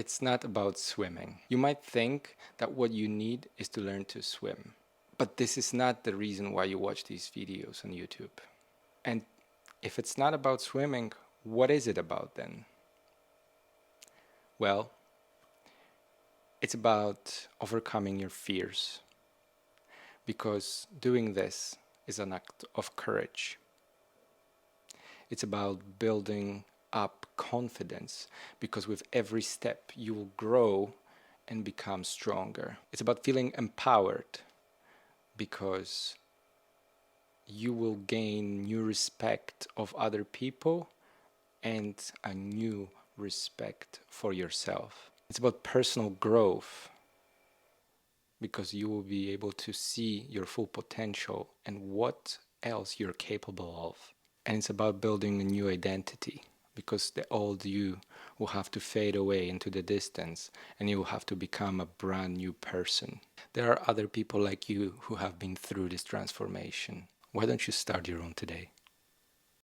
it's not about swimming. You might think that what you need is to learn to swim, but this is not the reason why you watch these videos on YouTube. And if it's not about swimming, what is it about then? Well, it's about overcoming your fears, because doing this is an act of courage. It's about building up confidence, because with every step you will grow and become stronger. It's about feeling empowered, because you will gain new respect of other people and a new respect for yourself. It's about personal growth, because you will be able to see your full potential and what else you're capable of. And it's about building a new identity, because the old you will have to fade away into the distance and you will have to become a brand new person. There are other people like you who have been through this transformation. Why don't you start your own today?